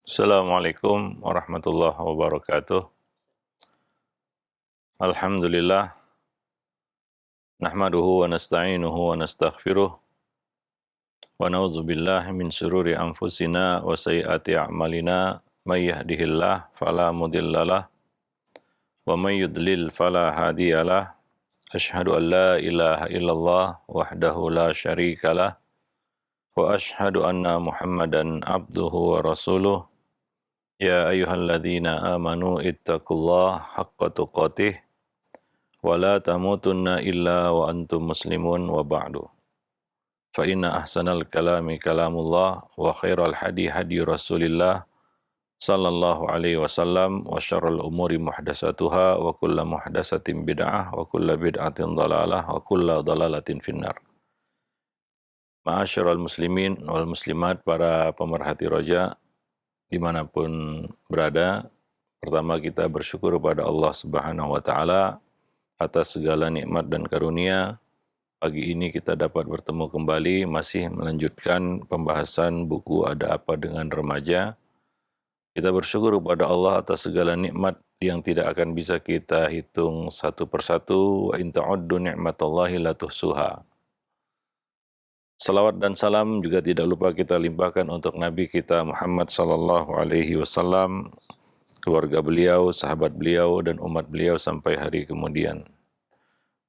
Assalamualaikum warahmatullahi wabarakatuh. Alhamdulillah, nahmaduhu wa nasta'inuhu wa nastaghfiruh, wa na'udzu billahi min syururi anfusina wa sayyiati a'malina, may yahdihillah fala mudhillalah, wa may yudlil fala hadiyalah. Asyhadu an la ilaha illallah wahdahu la syarikalah, wa asyhadu anna Muhammadan abduhu wa rasuluh. Ya ayyuhalladzina amanu ittaqullaha haqqa tuqatih wa la tamutunna illa wa antum muslimun wa ba'du. Fa inna ahsanal kalami kalamullah wa khairal hadi hadi Rasulillah sallallahu alaihi wasallam wa syarrul umuri muhdatsatuha wa kullu muhdatsatin bid'ah wa kullu bid'atin dhalalah wa kullu dhalalatin finnar. Ma'asyiral muslimin wal muslimat, para pemerhati roja dimanapun berada, pertama kita bersyukur kepada Allah Subhanahu wa taala atas segala nikmat dan karunia. Pagi ini kita dapat bertemu kembali, masih melanjutkan pembahasan buku Ada Apa Dengan Remaja. Kita bersyukur kepada Allah atas segala nikmat yang tidak akan bisa kita hitung satu persatu. Wa in ta'uddu ni'matallahi la tuhsuha. Salawat dan salam juga tidak lupa kita limpahkan untuk Nabi kita Muhammad sallallahu alaihi wasallam, keluarga beliau, sahabat beliau, dan umat beliau sampai hari kemudian.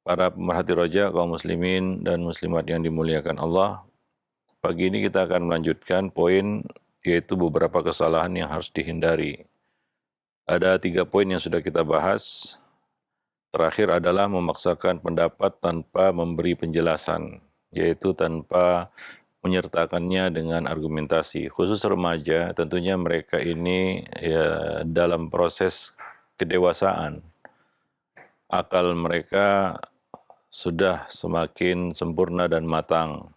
Para pemerhati roja, kaum muslimin dan muslimat yang dimuliakan Allah, pagi ini kita akan melanjutkan poin, yaitu beberapa kesalahan yang harus dihindari. Ada 3 poin yang sudah kita bahas. Terakhir adalah memaksakan pendapat tanpa memberi penjelasan, yaitu tanpa menyertakannya dengan argumentasi. Khusus remaja, tentunya mereka ini ya dalam proses kedewasaan. Akal mereka sudah semakin sempurna dan matang.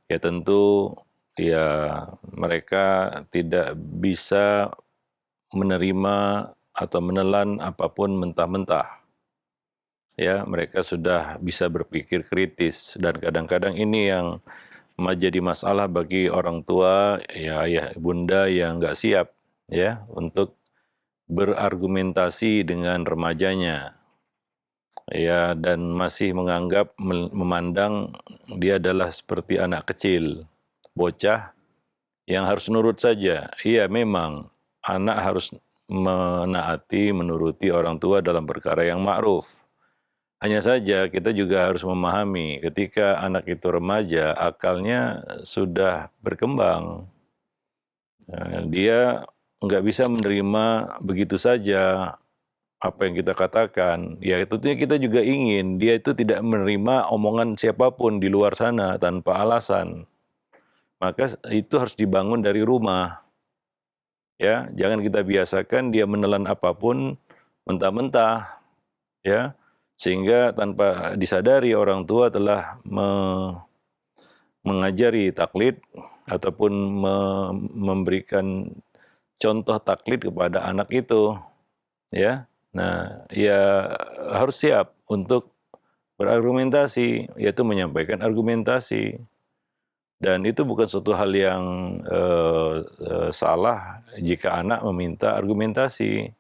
Ya tentu ya mereka tidak bisa menerima atau menelan apapun mentah-mentah. Ya, mereka sudah bisa berpikir kritis, dan kadang-kadang ini yang menjadi masalah bagi orang tua, ya ayah bunda yang nggak siap ya untuk berargumentasi dengan remajanya. Ya, dan masih menganggap, memandang dia adalah seperti anak kecil, bocah yang harus nurut saja. Iya, memang anak harus menaati, menuruti orang tua dalam perkara yang ma'ruf. Hanya saja kita juga harus memahami ketika anak itu remaja, akalnya sudah berkembang. Dia nggak bisa menerima begitu saja apa yang kita katakan. Ya tentunya kita juga ingin dia itu tidak menerima omongan siapapun di luar sana tanpa alasan. Maka itu harus dibangun dari rumah. Ya, jangan kita biasakan dia menelan apapun mentah-mentah, ya, sehingga tanpa disadari orang tua telah mengajari taklid ataupun memberikan contoh taklid kepada anak itu, ya. Nah, ya harus siap untuk berargumentasi, yaitu menyampaikan argumentasi. Dan itu bukan suatu hal yang salah jika anak meminta argumentasi.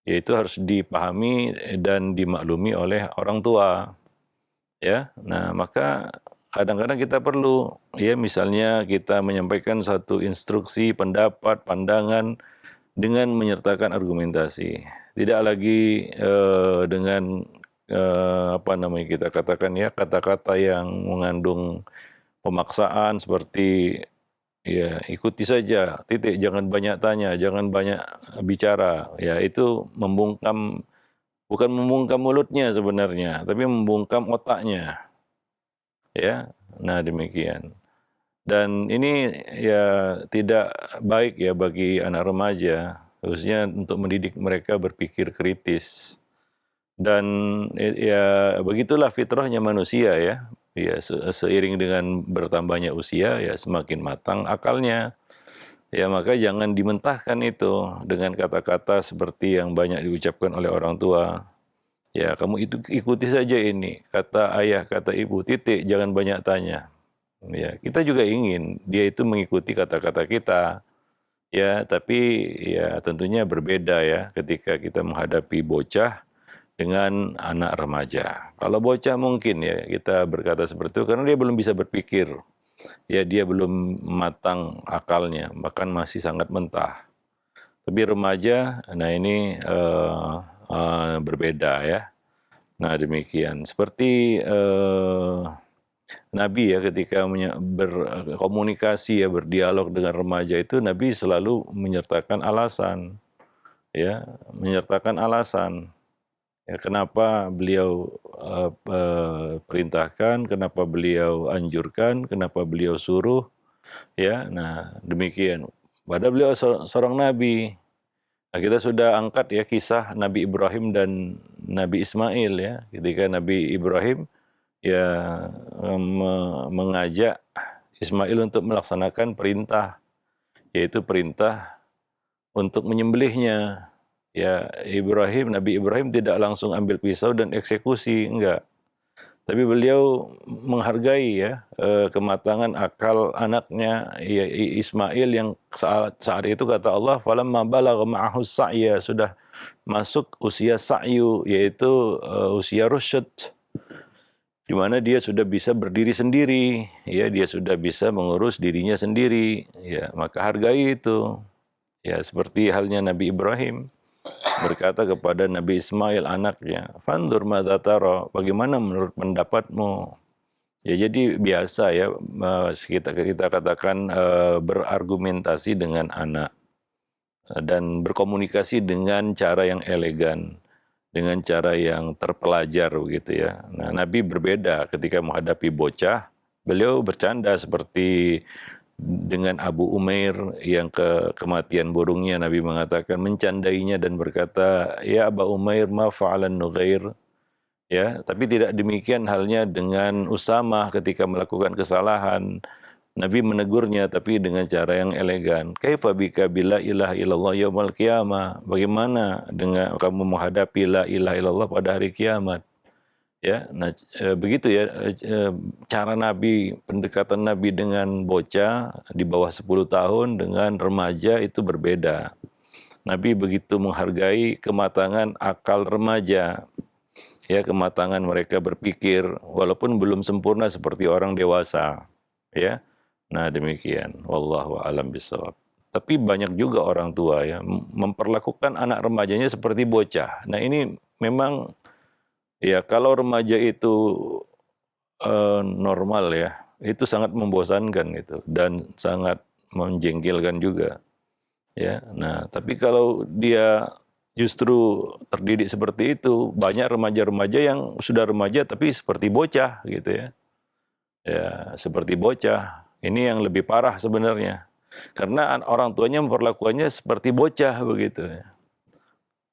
Yaitu harus dipahami dan dimaklumi oleh orang tua. Ya, nah maka kadang-kadang kita perlu, ya misalnya kita menyampaikan satu instruksi, pendapat, pandangan dengan menyertakan argumentasi. Tidak lagi dengan apa namanya kita katakan ya, kata-kata yang mengandung pemaksaan seperti ya ikuti saja, titik, jangan banyak tanya, jangan banyak bicara. Ya itu membungkam, bukan membungkam mulutnya sebenarnya, tapi membungkam otaknya. Ya, nah demikian. Dan ini ya tidak baik ya bagi anak remaja, khususnya untuk mendidik mereka berpikir kritis. Dan ya begitulah fitrahnya manusia ya. Ya seiring dengan bertambahnya usia ya semakin matang akalnya. Ya maka jangan dimentahkan itu dengan kata-kata seperti yang banyak diucapkan oleh orang tua. Ya kamu itu ikuti saja ini, kata ayah, kata ibu, titik, jangan banyak tanya. Ya, kita juga ingin dia itu mengikuti kata-kata kita. Ya, tapi ya tentunya berbeda ya ketika kita menghadapi bocah dengan anak remaja. Kalau bocah mungkin ya kita berkata seperti itu karena dia belum bisa berpikir. Ya, dia belum matang akalnya, bahkan masih sangat mentah. Tapi remaja, nah ini berbeda ya. Nah demikian. Seperti Nabi ya ketika berkomunikasi ya, berdialog dengan remaja itu Nabi selalu menyertakan alasan, ya, menyertakan alasan. Ya, kenapa beliau perintahkan, kenapa beliau anjurkan, kenapa beliau suruh, ya. Nah, demikian. Padahal beliau seorang nabi. Nah, kita sudah angkat ya kisah Nabi Ibrahim dan Nabi Ismail ya. Ketika Nabi Ibrahim ya mengajak Ismail untuk melaksanakan perintah, yaitu perintah untuk menyembelihnya. Ya, Nabi Ibrahim tidak langsung ambil pisau dan eksekusi, enggak. Tapi beliau menghargai ya kematangan akal anaknya ya, Ismail yang saat itu kata Allah falamma balagha ma'ahu sa'ya, sudah masuk usia sa'yu, yaitu usia rusyd, di mana dia sudah bisa berdiri sendiri, ya, dia sudah bisa mengurus dirinya sendiri, ya, maka hargai itu. Ya, seperti halnya Nabi Ibrahim berkata kepada Nabi Ismail anaknya, "Fandur madza tara?" Bagaimana menurut pendapatmu? Ya, jadi biasa ya kita katakan berargumentasi dengan anak dan berkomunikasi dengan cara yang elegan, dengan cara yang terpelajar begitu ya. Nah, Nabi berbeda ketika menghadapi bocah, beliau bercanda seperti dengan Abu Umair yang kematian burungnya, Nabi mengatakan, mencandainya dan berkata, "Ya Abu Umair, ma fa'alan nughair?" Ya, tapi tidak demikian halnya dengan Usamah ketika melakukan kesalahan. Nabi menegurnya tapi dengan cara yang elegan. Kaifa bika bila ilaha illallah yaumil qiyamah? Bagaimana dengan kamu menghadapi la ilaha illallah pada hari kiamat? Ya, nah begitu ya cara Nabi, pendekatan Nabi dengan bocah di bawah 10 tahun dengan remaja itu berbeda. Nabi begitu menghargai kematangan akal remaja, ya, kematangan mereka berpikir walaupun belum sempurna seperti orang dewasa, ya. Nah demikian, wallahu a'lam bishawab. Tapi banyak juga orang tua ya memperlakukan anak remajanya seperti bocah. Nah ini memang ya kalau remaja itu normal ya, itu sangat membosankan gitu dan sangat menjengkelkan juga, ya. Nah, tapi kalau dia justru terdidik seperti itu, banyak remaja-remaja yang sudah remaja tapi seperti bocah gitu ya. Ya, seperti bocah. Ini yang lebih parah sebenarnya. Karena orang tuanya memperlakukannya seperti bocah begitu ya.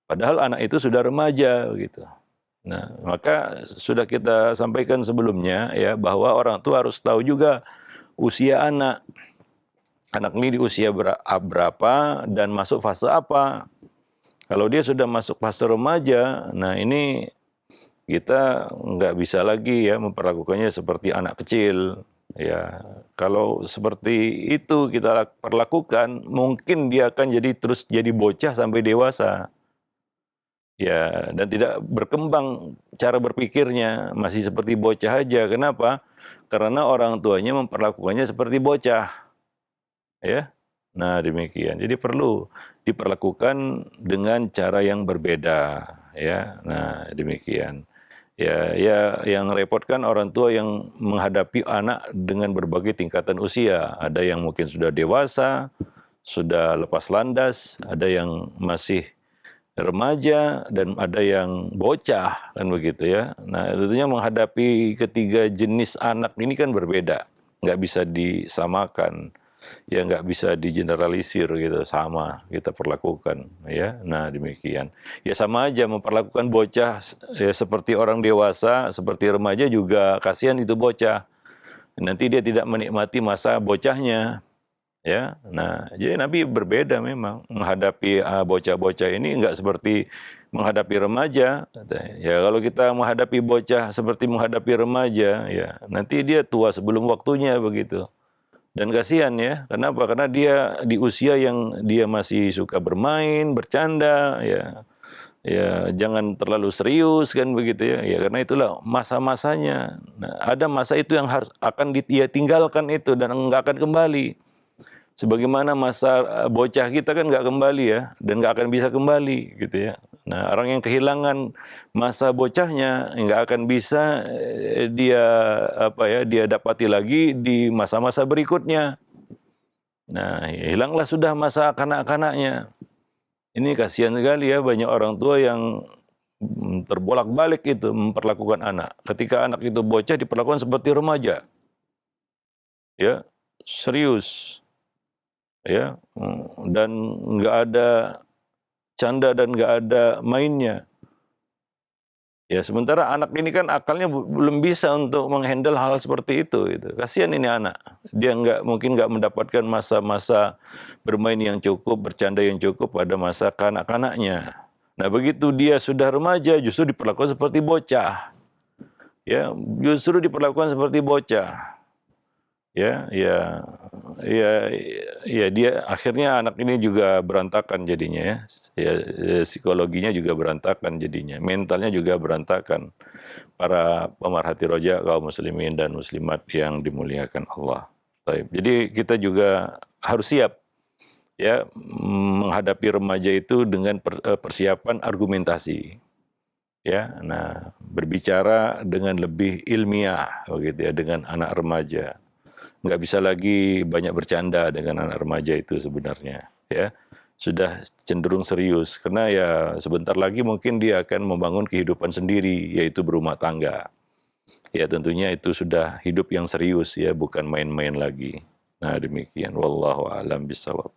Padahal anak itu sudah remaja begitu. Nah, maka sudah kita sampaikan sebelumnya ya bahwa orang tua harus tahu juga usia anak. Anak ini di usia berapa dan masuk fase apa. Kalau dia sudah masuk fase remaja, nah ini kita nggak bisa lagi ya memperlakukannya seperti anak kecil. Ya, kalau seperti itu kita perlakukan, mungkin dia akan terus jadi bocah sampai dewasa. Ya, dan tidak berkembang cara berpikirnya, masih seperti bocah aja. Kenapa? Karena orang tuanya memperlakukannya seperti bocah, ya. Nah, demikian. Jadi perlu diperlakukan dengan cara yang berbeda, ya. Nah, demikian. Ya, ya, yang repot kan orang tua yang menghadapi anak dengan berbagai tingkatan usia. Ada yang mungkin sudah dewasa, sudah lepas landas, ada yang masih remaja, dan ada yang bocah, kan begitu ya. Nah, tentunya menghadapi ketiga jenis anak ini kan berbeda, nggak bisa disamakan, ya nggak bisa digeneralisir gitu, sama kita perlakukan, ya. Nah, demikian. Ya sama aja memperlakukan bocah ya seperti orang dewasa, seperti remaja juga kasihan itu bocah. Nanti dia tidak menikmati masa bocahnya. Ya, nah jadi Nabi berbeda memang menghadapi bocah-bocah ini enggak seperti menghadapi remaja. Ya kalau kita menghadapi bocah seperti menghadapi remaja, ya nanti dia tua sebelum waktunya begitu. Dan kasihan ya, kenapa? Karena dia di usia yang dia masih suka bermain, bercanda, ya, ya jangan terlalu serius kan begitu ya. Ya karena itulah masa-masanya. Nah, ada masa itu yang harus akan dia tinggalkan itu dan nggak akan kembali. Sebagaimana masa bocah kita kan nggak kembali ya, dan nggak akan bisa kembali gitu ya. Nah, orang yang kehilangan masa bocahnya nggak akan bisa dia dia dapati lagi di masa-masa berikutnya. Nah, hilanglah sudah masa kanak-kanaknya. Ini kasihan sekali ya, banyak orang tua yang terbolak-balik itu memperlakukan anak. Ketika anak itu bocah diperlakukan seperti remaja. Ya, serius. Ya, dan nggak ada canda dan nggak ada mainnya. Ya, sementara anak ini kan akalnya belum bisa untuk menghandle hal seperti itu. Kasihan ini anak. Dia mungkin nggak mendapatkan masa-masa bermain yang cukup, bercanda yang cukup pada masa kanak-kanaknya. Nah, begitu dia sudah remaja, justru diperlakukan seperti bocah. Ya, justru diperlakukan seperti bocah. Ya, dia akhirnya anak ini juga berantakan jadinya ya. Ya, psikologinya juga berantakan jadinya, mentalnya juga berantakan. Para pemerhati roja kaum muslimin dan muslimat yang dimuliakan Allah. Baik. Jadi kita juga harus siap ya menghadapi remaja itu dengan persiapan argumentasi. Ya, nah berbicara dengan lebih ilmiah begitu ya dengan anak remaja. Nggak bisa lagi banyak bercanda dengan anak remaja itu sebenarnya ya, sudah cenderung serius karena ya sebentar lagi mungkin dia akan membangun kehidupan sendiri yaitu berumah tangga ya, tentunya itu sudah hidup yang serius ya, bukan main-main lagi. Nah demikian, wallahu a'lam bishawab.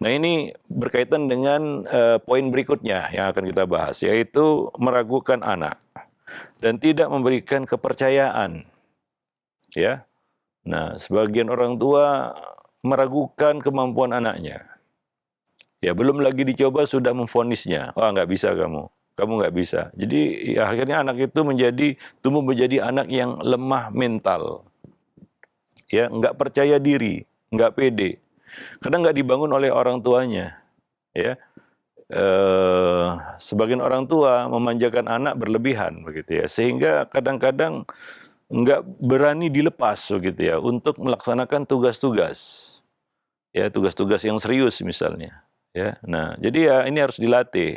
Nah ini berkaitan dengan poin berikutnya yang akan kita bahas, yaitu meragukan anak dan tidak memberikan kepercayaan ya. Nah, sebagian orang tua meragukan kemampuan anaknya. Ya, belum lagi dicoba sudah memvonisnya. Wah, nggak bisa kamu nggak bisa. Jadi ya, akhirnya anak itu tumbuh menjadi anak yang lemah mental. Ya, nggak percaya diri, nggak pede. Karena nggak dibangun oleh orang tuanya. Ya, sebagian orang tua memanjakan anak berlebihan begitu ya, sehingga kadang-kadang nggak berani dilepas begitu ya untuk melaksanakan tugas-tugas ya, tugas-tugas yang serius misalnya ya. Nah jadi ya ini harus dilatih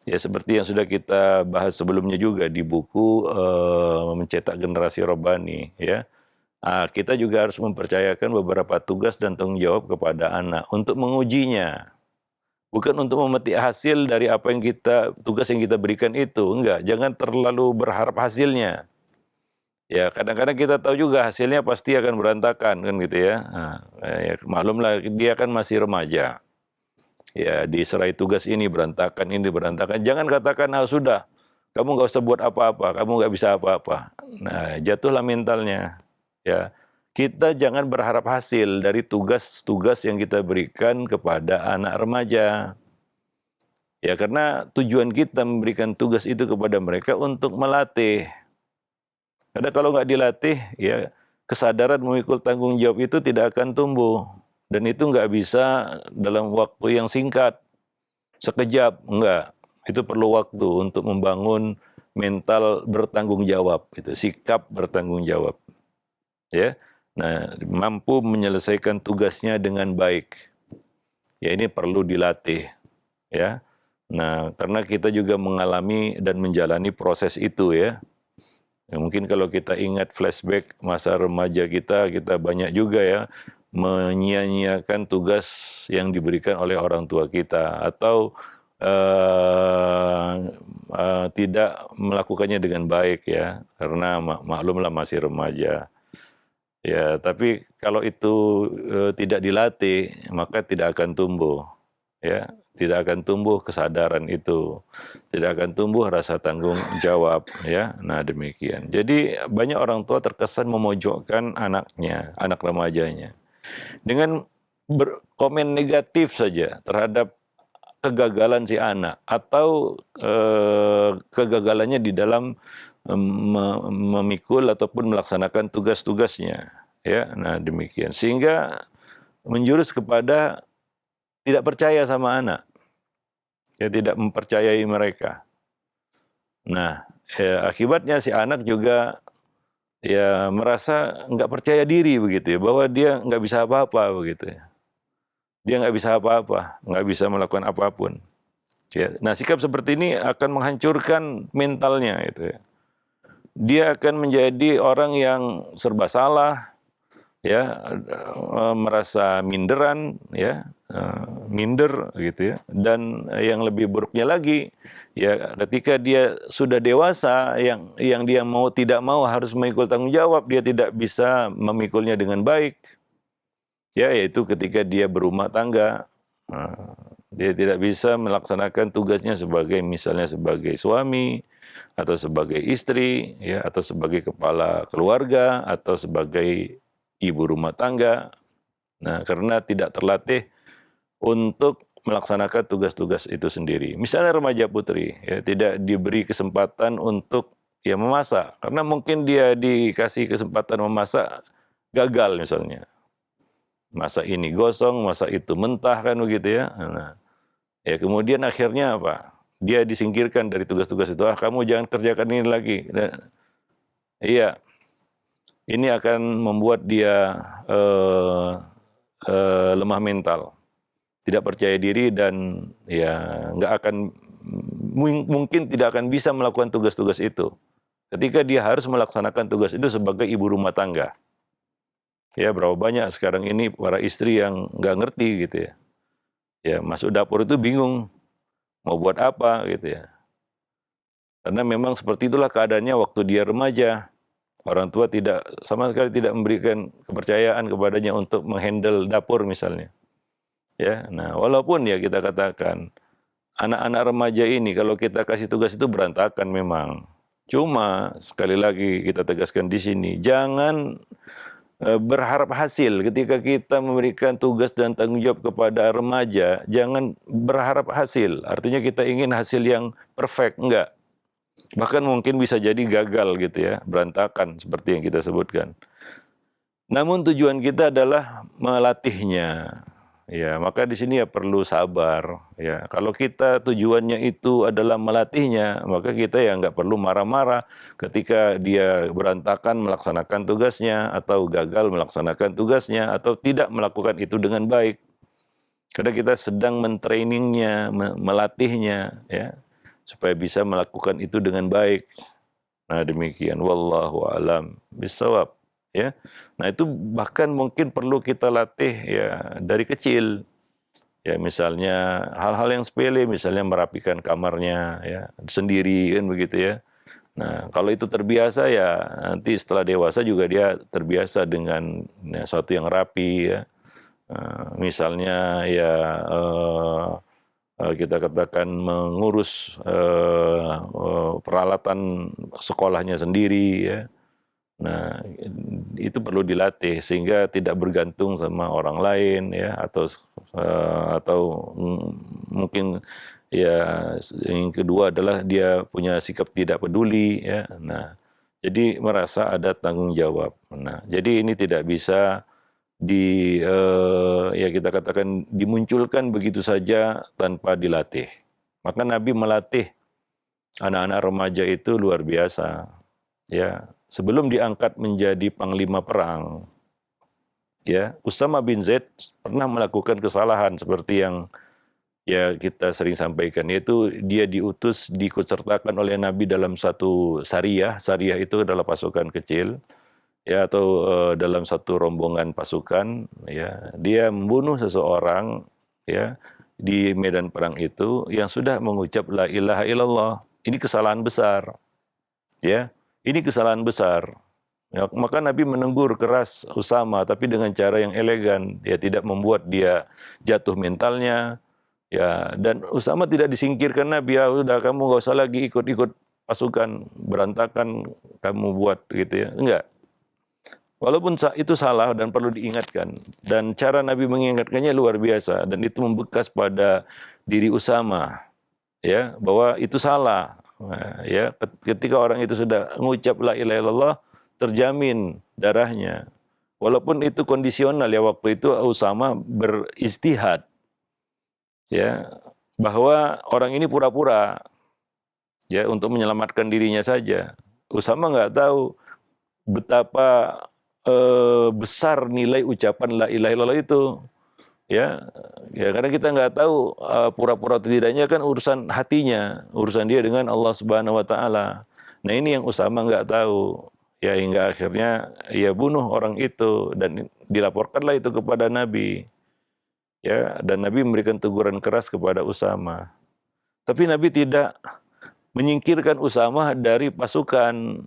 ya, seperti yang sudah kita bahas sebelumnya juga di buku mencetak generasi Robbani ya. Nah, kita juga harus mempercayakan beberapa tugas dan tanggung jawab kepada anak untuk mengujinya, bukan untuk memetik hasil dari apa yang tugas yang kita berikan itu. Enggak, jangan terlalu berharap hasilnya. Ya, kadang-kadang kita tahu juga hasilnya pasti akan berantakan kan gitu ya. Nah, ya maklumlah dia kan masih remaja. Ya, diserai tugas ini berantakan, ini berantakan. Jangan katakan, sudah, kamu nggak usah buat apa-apa, kamu nggak bisa apa-apa. Nah, jatuhlah mentalnya. Ya, kita jangan berharap hasil dari tugas-tugas yang kita berikan kepada anak remaja. Ya, karena tujuan kita memberikan tugas itu kepada mereka untuk melatih. Karena kalau nggak dilatih, ya kesadaran memikul tanggung jawab itu tidak akan tumbuh. Dan itu nggak bisa dalam waktu yang singkat, sekejap, enggak. Itu perlu waktu untuk membangun mental bertanggung jawab, itu sikap bertanggung jawab. Ya, nah mampu menyelesaikan tugasnya dengan baik. Ya ini perlu dilatih. Ya, nah karena kita juga mengalami dan menjalani proses itu ya. Ya, mungkin kalau kita ingat flashback masa remaja kita banyak juga ya menyia-nyiakan tugas yang diberikan oleh orang tua kita atau tidak melakukannya dengan baik ya, karena maklumlah masih remaja. Ya, tapi kalau itu tidak dilatih maka tidak akan tumbuh ya. Tidak akan tumbuh kesadaran itu, tidak akan tumbuh rasa tanggung jawab ya. Nah demikian. Jadi banyak orang tua terkesan memojokkan anaknya, anak remajanya, dengan berkomen negatif saja terhadap kegagalan si anak atau kegagalannya di dalam memikul ataupun melaksanakan tugas-tugasnya. ya. Nah, demikian. Sehingga menjurus kepada tidak percaya sama anak. Ya, tidak mempercayai mereka. Nah, ya, akibatnya si anak juga ya merasa nggak percaya diri begitu ya, bahwa dia nggak bisa apa-apa begitu ya. Dia nggak bisa apa-apa, nggak bisa melakukan apapun. Ya. Nah, sikap seperti ini akan menghancurkan mentalnya gitu ya. Dia akan menjadi orang yang serba salah, ya, merasa minderan, ya, minder gitu ya. Dan yang lebih buruknya lagi, ya, ketika dia sudah dewasa, yang dia mau tidak mau harus memikul tanggung jawab, dia tidak bisa memikulnya dengan baik. Ya, yaitu ketika dia berumah tangga, dia tidak bisa melaksanakan tugasnya sebagai misalnya sebagai suami atau sebagai istri, ya, atau sebagai kepala keluarga atau sebagai ibu rumah tangga. Nah, karena tidak terlatih untuk melaksanakan tugas-tugas itu sendiri. Misalnya remaja putri, ya, tidak diberi kesempatan untuk ya memasak, karena mungkin dia dikasih kesempatan memasak gagal misalnya. Masa ini gosong, masa itu mentah kan begitu ya. Nah, ya kemudian akhirnya apa? Dia disingkirkan dari tugas-tugas itu. Ah, kamu jangan kerjakan ini lagi. Nah, iya, ini akan membuat dia lemah mental, tidak percaya diri dan ya nggak akan mungkin tidak akan bisa melakukan tugas-tugas itu. Ketika dia harus melaksanakan tugas itu sebagai ibu rumah tangga. Ya, berapa banyak sekarang ini para istri yang nggak ngerti gitu ya. Ya, masuk dapur itu bingung mau buat apa gitu ya. Karena memang seperti itulah keadaannya waktu dia remaja. Orang tua sama sekali tidak memberikan kepercayaan kepadanya untuk menghandle dapur misalnya. Ya, nah walaupun ya kita katakan anak-anak remaja ini kalau kita kasih tugas itu berantakan memang. Cuma sekali lagi kita tegaskan di sini, jangan berharap hasil ketika kita memberikan tugas dan tanggung jawab kepada remaja, jangan berharap hasil. Artinya kita ingin hasil yang perfect, enggak. Bahkan mungkin bisa jadi gagal gitu ya, berantakan seperti yang kita sebutkan. Namun tujuan kita adalah melatihnya. Ya, maka di sini ya perlu sabar. Ya, kalau kita tujuannya itu adalah melatihnya, maka kita ya nggak perlu marah-marah ketika dia berantakan melaksanakan tugasnya atau gagal melaksanakan tugasnya atau tidak melakukan itu dengan baik. Karena kita sedang mentrainingnya, melatihnya, ya, supaya bisa melakukan itu dengan baik. Nah, demikian. Wallahu a'lam bishawab. Ya, nah itu bahkan mungkin perlu kita latih ya dari kecil. Ya, misalnya hal-hal yang sepele, misalnya merapikan kamarnya ya sendiri kan begitu ya. Nah, kalau itu terbiasa ya nanti setelah dewasa juga dia terbiasa dengan ya, sesuatu yang rapi ya. Misalnya ya kita katakan mengurus peralatan sekolahnya sendiri ya. Nah, itu perlu dilatih sehingga tidak bergantung sama orang lain ya atau mungkin ya yang kedua adalah dia punya sikap tidak peduli ya. Nah, jadi merasa ada tanggung jawab. Nah, jadi ini tidak bisa ya kita katakan dimunculkan begitu saja tanpa dilatih. Maka Nabi melatih anak-anak remaja itu luar biasa. Ya, sebelum diangkat menjadi panglima perang, ya, Usama bin Zaid pernah melakukan kesalahan seperti yang ya kita sering sampaikan, yaitu dia diikutsertakan oleh Nabi dalam satu sariyah. Sariyah itu adalah pasukan kecil, ya, atau dalam satu rombongan pasukan, ya. Dia membunuh seseorang, ya, di medan perang itu yang sudah mengucap la ilaha illallah. Ini kesalahan besar, ya. Ini kesalahan besar. Ya, maka Nabi menegur keras Usama, tapi dengan cara yang elegan. Ya, tidak membuat dia jatuh mentalnya. Ya, dan Usama tidak disingkirkan Nabi. Ya udah, kamu nggak usah lagi ikut-ikut pasukan, berantakan kamu buat gitu ya. Enggak. Walaupun itu salah dan perlu diingatkan. Dan cara Nabi mengingatkannya luar biasa. Dan itu membekas pada diri Usama. Ya, bahwa itu salah. Nah, ya, ketika orang itu sudah mengucap la ilaha illallah, terjamin darahnya, Walaupun itu kondisional ya, waktu itu Usama beristihad ya, bahwa orang ini pura-pura ya untuk menyelamatkan dirinya saja. Usama nggak tahu betapa besar nilai ucapan la ilaha illallah itu. Ya, ya karena kita nggak tahu pura-pura atau tidaknya kan urusan hatinya, urusan dia dengan Allah Subhanahu wa taala. Nah, ini yang Usama nggak tahu. Ya hingga akhirnya ia bunuh orang itu dan dilaporkanlah itu kepada Nabi. Ya, dan Nabi memberikan teguran keras kepada Usama. Tapi Nabi tidak menyingkirkan Usama dari pasukan.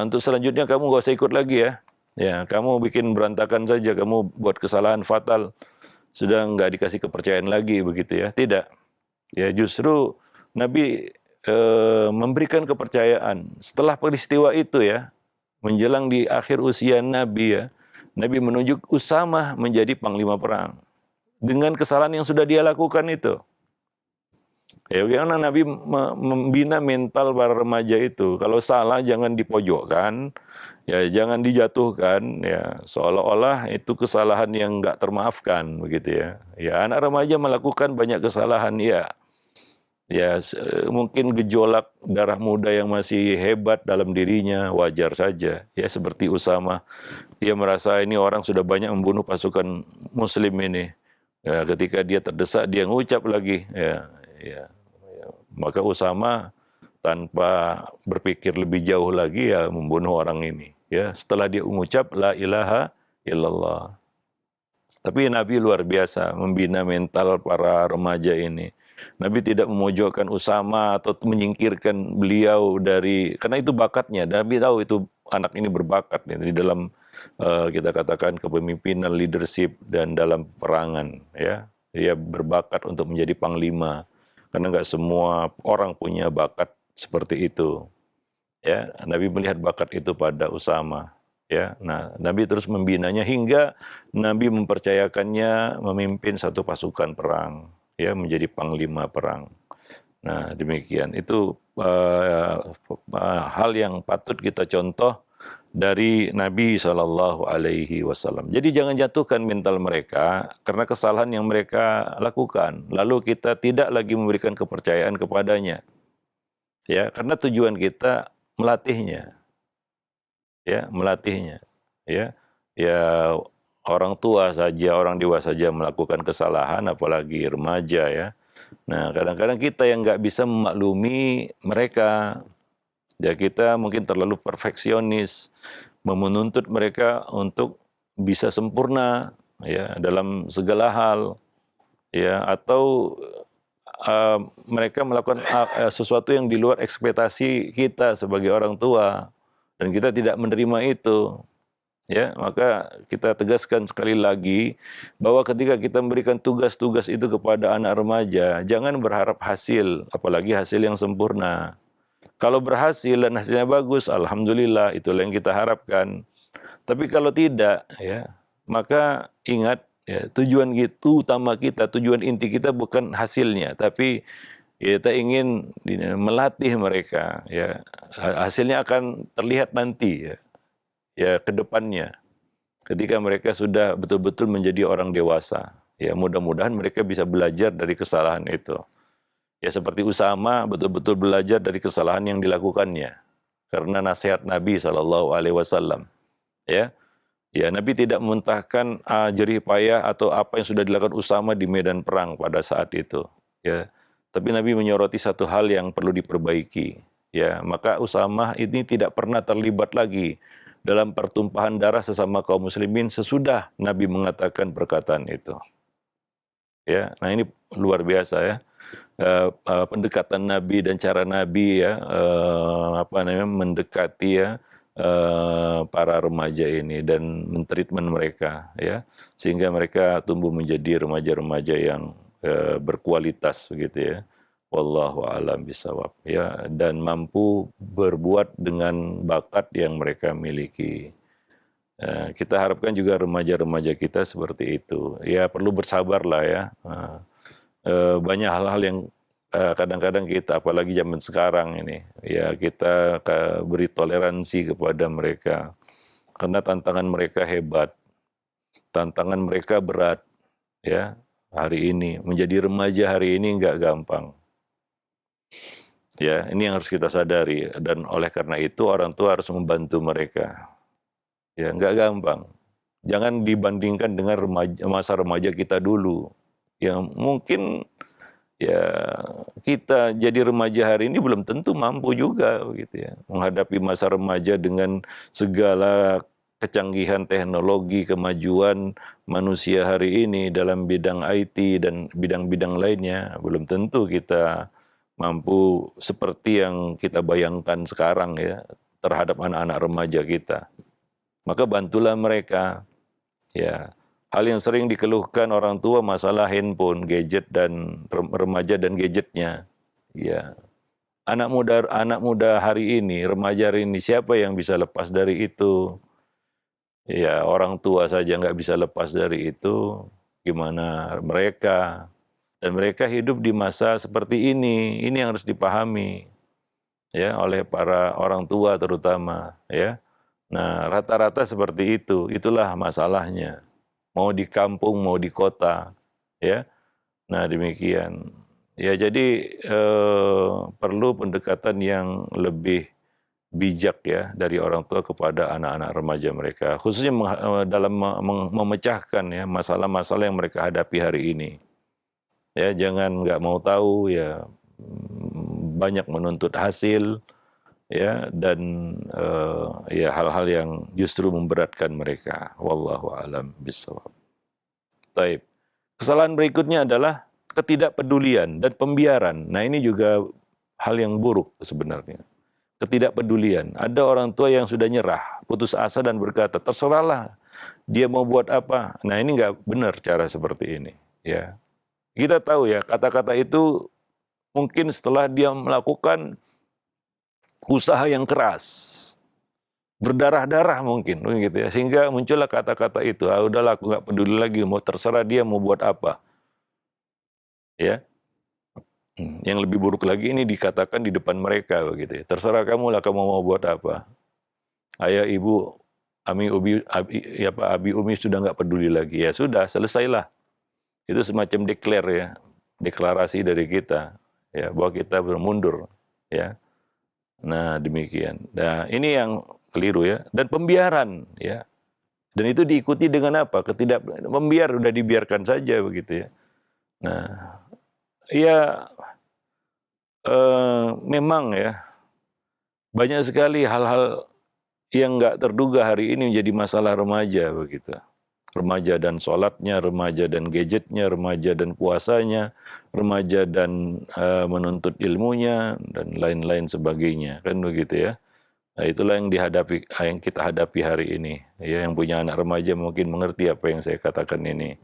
Untuk selanjutnya kamu gak usah ikut lagi ya. Ya, kamu bikin berantakan saja, kamu buat kesalahan fatal. Sudah nggak dikasih kepercayaan lagi begitu ya. Tidak. Ya, justru Nabi memberikan kepercayaan. Setelah peristiwa itu ya, menjelang di akhir usia Nabi ya, Nabi menunjuk Usama menjadi panglima perang. Dengan kesalahan yang sudah dia lakukan itu. Ya, karena Nabi membina mental para remaja itu. Kalau salah jangan dipojokkan, ya jangan dijatuhkan, ya seolah-olah itu kesalahan yang nggak termaafkan begitu ya. Ya anak remaja melakukan banyak kesalahan ya. Ya mungkin gejolak darah muda yang masih hebat dalam dirinya wajar saja. Ya seperti Usama, dia merasa ini orang sudah banyak membunuh pasukan Muslim ini. Ya, ketika dia terdesak dia ngucap lagi, ya. Maka Usama tanpa berpikir lebih jauh lagi ya membunuh orang ini. Ya, setelah dia mengucap la ilaha illallah. Tapi Nabi luar biasa membina mental para remaja ini. Nabi tidak memojokkan Usama atau menyingkirkan beliau dari, karena itu bakatnya. Nabi tahu itu anak ini berbakat ya, di dalam kita katakan kepemimpinan, leadership dan dalam perangan ya. Dia berbakat untuk menjadi panglima. Karena nggak semua orang punya bakat seperti itu. Ya, Nabi melihat bakat itu pada Usama. Ya, nah Nabi terus membinanya hingga Nabi mempercayakannya memimpin satu pasukan perang, ya menjadi panglima perang. Nah demikian itu hal yang patut kita contoh dari Nabi SAW. Jadi jangan jatuhkan mental mereka karena kesalahan yang mereka lakukan. Lalu kita tidak lagi memberikan kepercayaan kepadanya. Ya, karena tujuan kita melatihnya. Ya, melatihnya. Ya, ya orang tua saja, orang dewasa saja melakukan kesalahan, apalagi remaja ya. Nah, kadang-kadang kita yang nggak bisa memaklumi mereka. Ya kita mungkin terlalu perfeksionis, menuntut mereka untuk bisa sempurna ya dalam segala hal ya, atau mereka melakukan sesuatu yang di luar ekspektasi kita sebagai orang tua dan kita tidak menerima itu. Ya, maka kita tegaskan sekali lagi bahwa ketika kita memberikan tugas-tugas itu kepada anak remaja, jangan berharap hasil, apalagi hasil yang sempurna. Kalau berhasil dan hasilnya bagus, alhamdulillah, itulah yang kita harapkan. Tapi kalau tidak, ya, maka ingat ya, tujuan itu utama kita, tujuan inti kita bukan hasilnya, tapi kita ingin melatih mereka. Ya, hasilnya akan terlihat nanti, ya ke depannya, ketika mereka sudah betul-betul menjadi orang dewasa. Ya, mudah-mudahan mereka bisa belajar dari kesalahan itu. Ya seperti Usama betul-betul belajar dari kesalahan yang dilakukannya karena nasihat Nabi SAW. Ya, ya Nabi tidak memuntahkan jerih payah atau apa yang sudah dilakukan Usama di medan perang pada saat itu. Ya, tapi Nabi menyoroti satu hal yang perlu diperbaiki. Ya, maka Usama ini tidak pernah terlibat lagi dalam pertumpahan darah sesama kaum muslimin sesudah Nabi mengatakan perkataan itu. Ya, nah ini luar biasa ya. Pendekatan Nabi dan cara Nabi ya mendekati ya para remaja ini dan mentreatment mereka ya sehingga mereka tumbuh menjadi remaja-remaja yang berkualitas begitu ya. Wallahu a'lam bishawab ya, dan mampu berbuat dengan bakat yang mereka miliki. Kita harapkan juga remaja-remaja kita seperti itu. Ya perlu bersabarlah ya. Banyak hal-hal yang kadang-kadang kita, apalagi zaman sekarang ini, ya kita beri toleransi kepada mereka. karena tantangan mereka hebat, tantangan mereka berat, ya. Hari ini menjadi remaja hari ini nggak gampang. Ya, ini yang harus kita sadari, dan oleh karena itu orang tua harus membantu mereka. Ya, nggak gampang. Jangan dibandingkan dengan masa remaja kita dulu, yang mungkin ya kita jadi remaja hari ini belum tentu mampu juga begitu ya, menghadapi masa remaja dengan segala kecanggihan teknologi, kemajuan manusia hari ini dalam bidang IT dan bidang-bidang lainnya. Belum tentu kita mampu seperti yang kita bayangkan sekarang ya, terhadap anak-anak remaja kita. Maka bantulah mereka. Ya, hal yang sering dikeluhkan orang tua masalah handphone, gadget dan remaja dan gadgetnya. Ya, anak muda hari ini, remaja hari ini, siapa yang bisa lepas dari itu? Ya, orang tua saja nggak bisa lepas dari itu. Gimana mereka? Dan mereka hidup di masa seperti ini yang harus dipahami ya oleh para orang tua terutama ya. Nah, rata-rata seperti itu, itulah masalahnya. Mau di kampung, mau di kota, ya. Nah, demikian. Ya, jadi perlu pendekatan yang lebih bijak ya dari orang tua kepada anak-anak remaja mereka, khususnya dalam memecahkan ya masalah-masalah yang mereka hadapi hari ini. Ya, jangan nggak mau tahu ya, banyak menuntut hasil, ya, dan ya hal-hal yang justru memberatkan mereka. Wallahu a'lam bishawab. Taib. Kesalahan berikutnya adalah ketidakpedulian dan pembiaran. Nah, ini juga hal yang buruk sebenarnya. Ketidakpedulian. Ada orang tua yang sudah nyerah, putus asa dan berkata, terserahlah dia mau buat apa. Nah, ini nggak benar cara seperti ini. Ya, kita tahu ya, kata-kata itu mungkin setelah dia melakukan usaha yang keras, berdarah-darah mungkin gitu ya, sehingga muncullah kata-kata itu. Ah, udahlah, aku nggak peduli lagi, mau terserah dia mau buat apa. Ya, yang lebih buruk lagi ini dikatakan di depan mereka begitu ya. Terserah kamu lah, kamu mau buat apa. Ayah, ibu, abi, umi sudah nggak peduli lagi. Ya sudah, selesailah. Itu semacam declare ya, deklarasi dari kita ya, bahwa kita mundur ya. Nah, demikian. Nah, ini yang keliru ya. Dan pembiaran ya. Dan itu diikuti dengan apa? Membiar, udah dibiarkan saja begitu ya. Nah, ya memang ya banyak sekali hal-hal yang nggak terduga hari ini menjadi masalah remaja begitu. Remaja dan sholatnya, remaja dan gadgetnya, remaja dan puasanya, remaja dan menuntut ilmunya, dan lain-lain sebagainya, kan begitu ya. Nah, itulah yang kita hadapi hari ini. Ya, yang punya anak remaja mungkin mengerti apa yang saya katakan ini.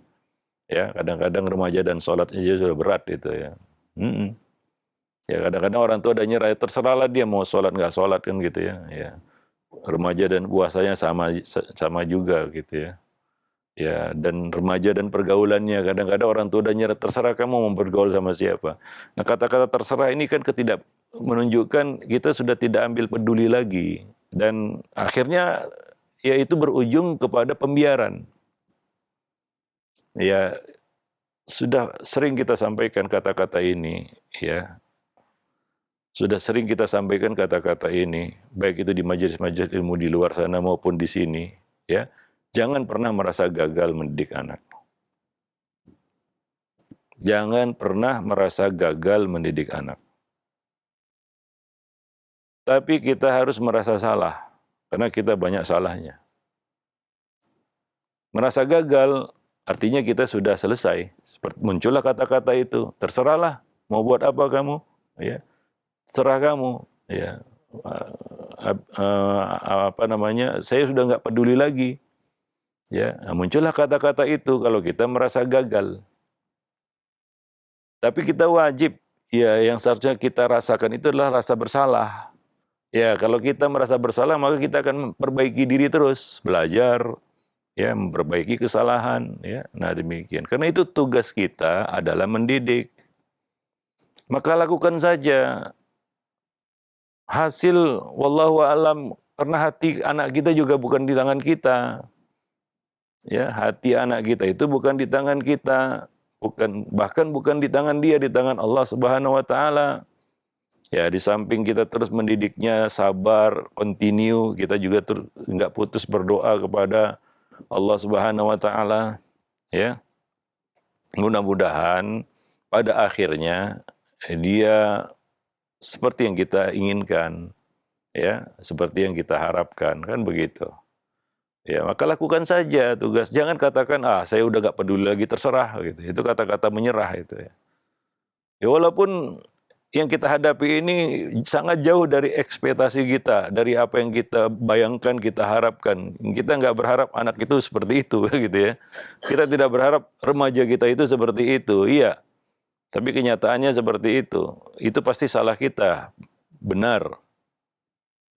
Ya, kadang-kadang remaja dan sholat aja sudah berat itu ya. Ya, kadang-kadang orang tua udah nyerah, terserahlah dia mau sholat nggak sholat kan gitu ya. Ya, remaja dan puasanya sama juga gitu ya. Ya, dan remaja dan pergaulannya, kadang-kadang orang tua udah nyerah, terserah kamu mau bergaul sama siapa. Nah, kata-kata terserah ini kan menunjukkan kita sudah tidak ambil peduli lagi. Dan akhirnya ya itu berujung kepada pembiaran. Ya, sudah sering kita sampaikan kata-kata ini, ya. Sudah sering kita sampaikan kata-kata ini, baik itu di majelis-majelis ilmu di luar sana maupun di sini, ya. Jangan pernah merasa gagal mendidik anak. Jangan pernah merasa gagal mendidik anak. Tapi kita harus merasa salah, karena kita banyak salahnya. Merasa gagal, artinya kita sudah selesai. Muncullah kata-kata itu, terserahlah, mau buat apa kamu, ya, serah kamu, ya. Saya sudah nggak peduli lagi. Ya, muncullah kata-kata itu kalau kita merasa gagal. Tapi kita wajib, ya, yang seharusnya kita rasakan itu adalah rasa bersalah. Ya, kalau kita merasa bersalah, maka kita akan memperbaiki diri terus, belajar, ya, memperbaiki kesalahan, ya. Nah, demikian. Karena itu tugas kita adalah mendidik. Maka lakukan saja. Hasil wallahu a'lam Karena hati anak kita juga bukan di tangan kita. Ya, hati anak kita itu bukan di tangan kita, bahkan bukan di tangan dia, di tangan Allah Subhanahu wa taala. Ya, di samping kita terus mendidiknya sabar, continue, kita juga nggak putus berdoa kepada Allah Subhanahu wa taala, ya. Mudah-mudahan pada akhirnya dia seperti yang kita inginkan, ya, seperti yang kita harapkan, kan begitu. Ya, maka lakukan saja tugas. Jangan katakan, saya udah gak peduli lagi, terserah gitu. Itu kata-kata menyerah itu ya. Ya walaupun yang kita hadapi ini sangat jauh dari ekspektasi kita, dari apa yang kita bayangkan, kita harapkan. Kita nggak berharap anak itu seperti itu, gitu ya. Kita tidak berharap remaja kita itu seperti itu, iya. Tapi kenyataannya seperti itu. Itu pasti salah kita, benar.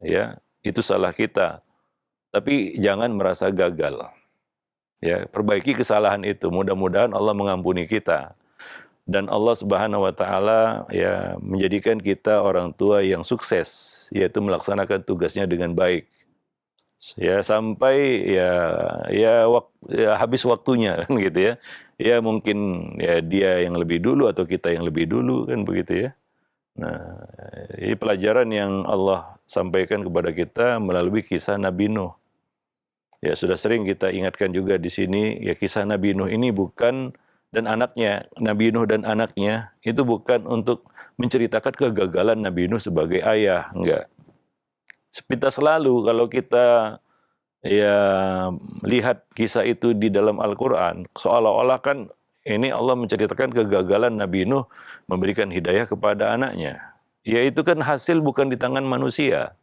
Ya, itu salah kita. Tapi jangan merasa gagal. Ya, perbaiki kesalahan itu. Mudah-mudahan Allah mengampuni kita. Dan Allah Subhanahu wa taala ya menjadikan kita orang tua yang sukses, yaitu melaksanakan tugasnya dengan baik. Ya sampai ya habis waktunya kan gitu ya. Ya mungkin ya dia yang lebih dulu atau kita yang lebih dulu kan begitu ya. Nah, ini pelajaran yang Allah sampaikan kepada kita melalui kisah Nabi Nuh. Ya sudah sering kita ingatkan juga di sini ya, kisah Nabi Nuh ini bukan, dan anaknya, Nabi Nuh dan anaknya, itu bukan untuk menceritakan kegagalan Nabi Nuh sebagai ayah, enggak. Kita selalu kalau kita ya lihat kisah itu di dalam Al-Quran, seolah-olah kan ini Allah menceritakan kegagalan Nabi Nuh memberikan hidayah kepada anaknya. Ya itu kan hasil bukan di tangan manusia.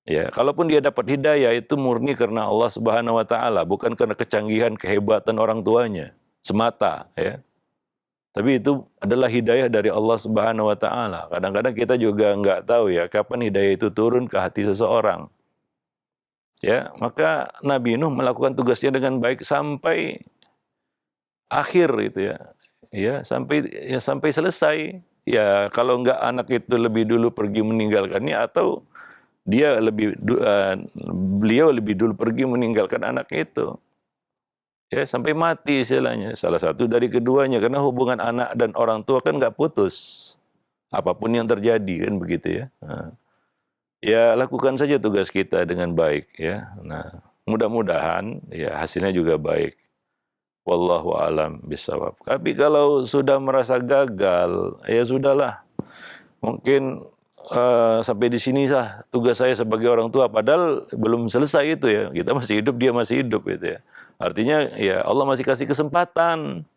Ya, kalaupun dia dapat hidayah itu murni karena Allah Subhanahu wa taala, bukan karena kecanggihan, kehebatan orang tuanya semata, ya. Tapi itu adalah hidayah dari Allah Subhanahu wa taala. Kadang-kadang kita juga nggak tahu ya kapan hidayah itu turun ke hati seseorang. Ya, maka Nabi Nuh melakukan tugasnya dengan baik sampai akhir gitu ya. Ya, sampai selesai. Ya, kalau nggak anak itu lebih dulu pergi meninggalkannya, atau beliau lebih dulu pergi meninggalkan anak itu. Ya, sampai mati istilahnya. Salah satu dari keduanya, karena hubungan anak dan orang tua kan nggak putus. Apapun yang terjadi kan begitu ya. Nah, ya lakukan saja tugas kita dengan baik ya. Nah, mudah-mudahan ya hasilnya juga baik. Wallahu a'lam bishawab. Tapi kalau sudah merasa gagal, ya sudahlah. Mungkin sampai di sini sah tugas saya sebagai orang tua, padahal belum selesai itu ya. Kita masih hidup, dia masih hidup gitu ya. Artinya ya Allah masih kasih kesempatan.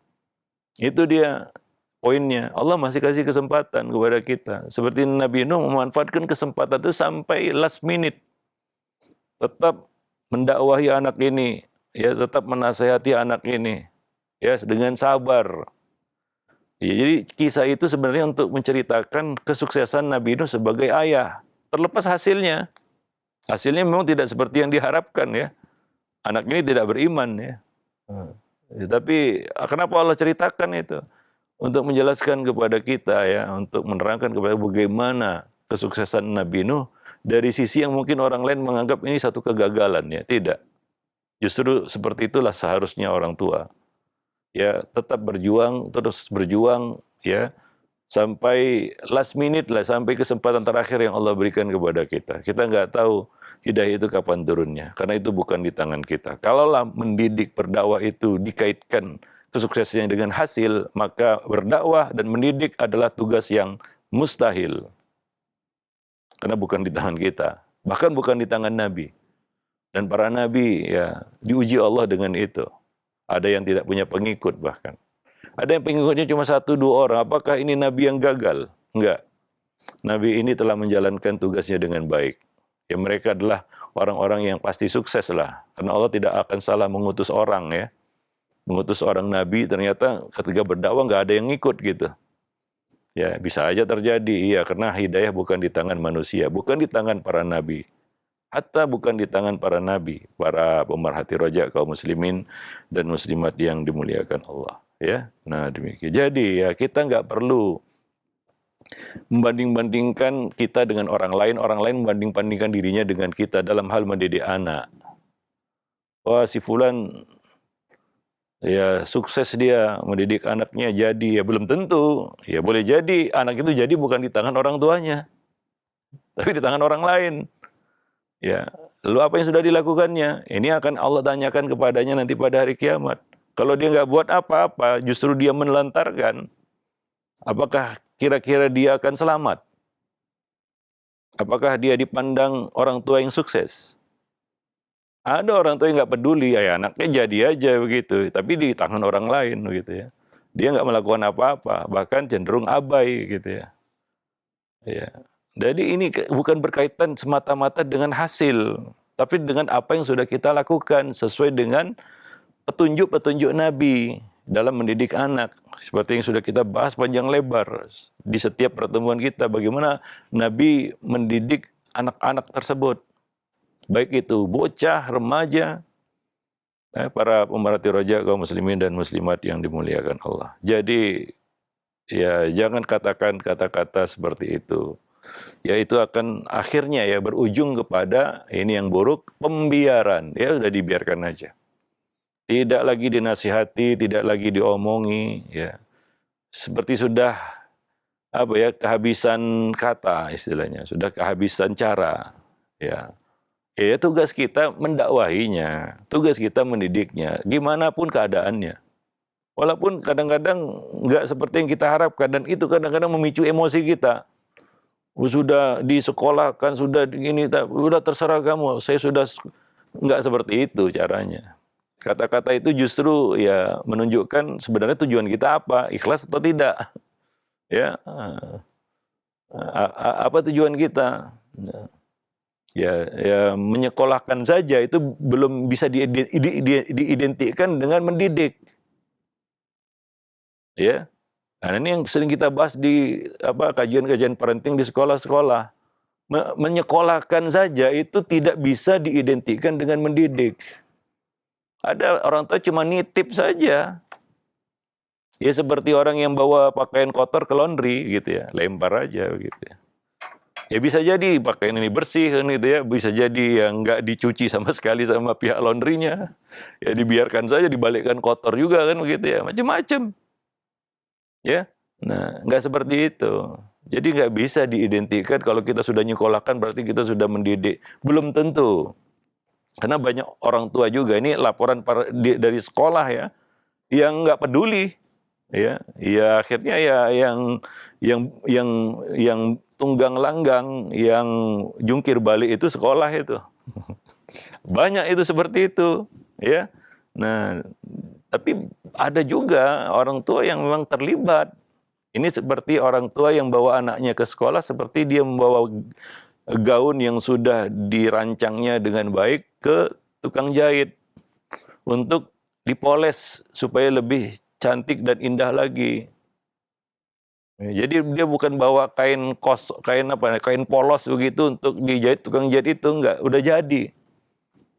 Itu dia poinnya. Allah masih kasih kesempatan kepada kita. Seperti Nabi Nuh memanfaatkan kesempatan itu sampai last minute. Tetap mendakwahi anak ini, ya tetap menasehati anak ini, ya dengan sabar. Ya, jadi kisah itu sebenarnya untuk menceritakan kesuksesan Nabi Nuh sebagai ayah. Terlepas hasilnya. Hasilnya memang tidak seperti yang diharapkan ya. Anak ini tidak beriman ya. Tapi kenapa Allah ceritakan itu? Untuk menjelaskan kepada kita ya, untuk menerangkan kepada bagaimana kesuksesan Nabi Nuh dari sisi yang mungkin orang lain menganggap ini satu kegagalan ya. Tidak. Justru seperti itulah seharusnya orang tua. Ya, tetap berjuang, terus berjuang ya sampai last minute lah, sampai kesempatan terakhir yang Allah berikan kepada kita. Kita nggak tahu hidayah itu kapan turunnya, karena itu bukan di tangan kita. Kalaulah mendidik, berdakwah itu dikaitkan kesuksesannya dengan hasil, maka berdakwah dan mendidik adalah tugas yang mustahil. Karena bukan di tangan kita, bahkan bukan di tangan Nabi. Dan para Nabi ya diuji Allah dengan itu. Ada yang tidak punya pengikut bahkan. Ada yang pengikutnya cuma 1-2 orang. Apakah ini Nabi yang gagal? Enggak. Nabi ini telah menjalankan tugasnya dengan baik. Ya, mereka adalah orang-orang yang pasti sukses lah. Karena Allah tidak akan salah mengutus orang ya. Mengutus orang Nabi, ternyata ketika berdakwah nggak ada yang ngikut gitu. Ya, bisa aja terjadi. Iya, karena hidayah bukan di tangan manusia. Bukan di tangan para Nabi. Hatta bukan di tangan para Nabi. Para pemerhati roja kaum muslimin dan muslimat yang dimuliakan Allah. Ya, nah demikian. Jadi ya kita nggak perlu membanding-bandingkan kita dengan orang lain membanding-bandingkan dirinya dengan kita dalam hal mendidik anak. Wah, si fulan ya sukses dia mendidik anaknya jadi, ya belum tentu. Ya boleh jadi anak itu jadi bukan di tangan orang tuanya, tapi di tangan orang lain. Ya, lalu apa yang sudah dilakukannya? Ini akan Allah tanyakan kepadanya nanti pada hari kiamat. Kalau dia nggak buat apa-apa, justru dia menelantarkan, apakah kira-kira dia akan selamat? Apakah dia dipandang orang tua yang sukses? Ada orang tua yang nggak peduli, ya anaknya jadi aja begitu, tapi di tangan orang lain begitu ya. Dia nggak melakukan apa-apa, bahkan cenderung abai gitu ya. Ya. Jadi ini bukan berkaitan semata-mata dengan hasil, tapi dengan apa yang sudah kita lakukan sesuai dengan petunjuk-petunjuk Nabi dalam mendidik anak. Seperti yang sudah kita bahas panjang lebar di setiap pertemuan kita, bagaimana Nabi mendidik anak-anak tersebut. Baik itu bocah, remaja, para pemerhati roja kaum muslimin dan muslimat yang dimuliakan Allah. Jadi ya jangan katakan kata-kata seperti itu. Ya itu akan akhirnya ya berujung kepada ini yang buruk, pembiaran. Ya sudah dibiarkan aja. Tidak lagi dinasihati, tidak lagi diomongi, ya. Seperti sudah kehabisan kata istilahnya, sudah kehabisan cara, ya. Ya tugas kita mendakwahinya, tugas kita mendidiknya, gimana pun keadaannya. Walaupun kadang-kadang nggak seperti yang kita harapkan, dan itu kadang-kadang memicu emosi kita. Sudah disekolahkan, sudah gini, udah terserah kamu, saya sudah nggak seperti itu caranya. Kata-kata itu justru ya menunjukkan sebenarnya tujuan kita apa, ikhlas atau tidak. Ya, apa tujuan kita? Ya menyekolahkan saja itu belum bisa diidentikan dengan mendidik. Ya. Nah, ini yang sering kita bahas di kajian-kajian parenting di sekolah-sekolah. Menyekolahkan saja itu tidak bisa diidentikan dengan mendidik. Ada orang tua cuma nitip saja. Ya seperti orang yang bawa pakaian kotor ke laundry gitu ya, lempar aja begitu ya. Ya bisa jadi pakaian ini bersih kan gitu ya, bisa jadi yang nggak dicuci sama sekali sama pihak laundrynya. Ya dibiarkan saja, dibalikkan kotor juga kan begitu ya, macam-macam. Ya, nah nggak seperti itu. Jadi nggak bisa diidentikan kalau kita sudah nyekolahkan berarti kita sudah mendidik. Belum tentu. Karena banyak orang tua juga, ini laporan dari sekolah ya, yang nggak peduli. Ya akhirnya ya yang tunggang langgang, yang jungkir balik itu sekolah itu. Banyak itu seperti itu, ya. Nah, tapi ada juga orang tua yang memang terlibat. Ini seperti orang tua yang bawa anaknya ke sekolah seperti dia membawa gaun yang sudah dirancangnya dengan baik ke tukang jahit untuk dipoles supaya lebih cantik dan indah lagi. Jadi dia bukan bawa kain polos begitu untuk dijahit tukang jahit itu, enggak, udah jadi.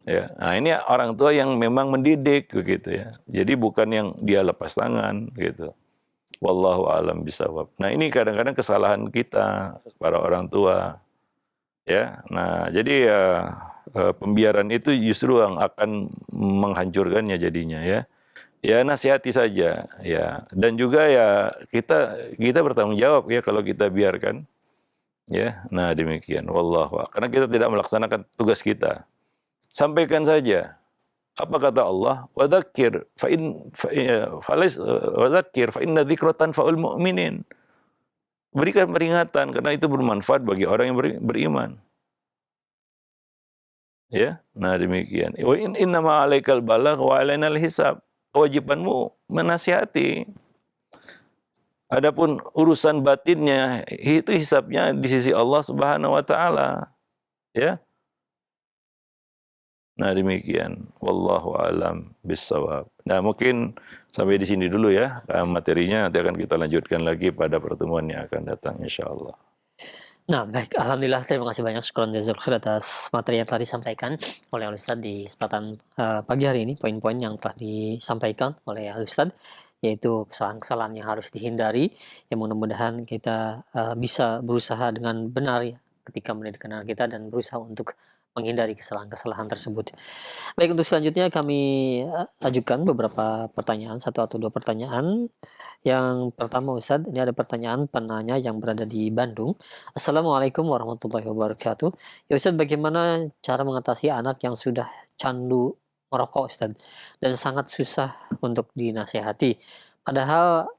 Ya, nah ini orang tua yang memang mendidik begitu ya. Jadi bukan yang dia lepas tangan gitu. Wallahu a'lam bishawab. Nah, ini kadang-kadang kesalahan kita para orang tua. Ya. Nah, jadi ya pembiaran itu justru yang akan menghancurkannya jadinya ya. Ya nasihati saja ya, dan juga ya kita bertanggung jawab ya kalau kita biarkan ya. Nah demikian, wallahu a'lam. Karena kita tidak melaksanakan tugas kita. Sampaikan saja apa kata Allah, wadzakir fa inna dzikra tanfa'ul mu'minin. Berikan peringatan karena itu bermanfaat bagi orang yang beriman. Ya, nah demikian. Wa innama 'alaikal balagh wa 'alainal hisab. Kewajibanmu menasihati. Adapun urusan batinnya itu hisabnya di sisi Allah Subhanahu wa taala. Ya. Nah, demikian. Wallahu a'lam bishawab. Nah, mungkin sampai di sini dulu ya materinya, nanti akan kita lanjutkan lagi pada pertemuan yang akan datang insyaallah. Nah, baik. Alhamdulillah, terima kasih banyak syukran jazakallahu khair atas materi yang telah disampaikan oleh Ustadz di kesempatan pagi hari ini, poin-poin yang telah disampaikan oleh Ustadz yaitu kesalahan-kesalahan yang harus dihindari, yang mudah-mudahan kita bisa berusaha dengan benar ya ketika mendidik anak kita dan berusaha untuk menghindari kesalahan-kesalahan tersebut. Baik, untuk selanjutnya kami ajukan beberapa pertanyaan, satu atau dua pertanyaan. Yang pertama Ustadz, ini ada pertanyaan penanya yang berada di Bandung. Assalamualaikum warahmatullahi wabarakatuh. Ya Ustadz, bagaimana cara mengatasi anak yang sudah candu merokok Ustadz dan sangat susah untuk dinasehati? Padahal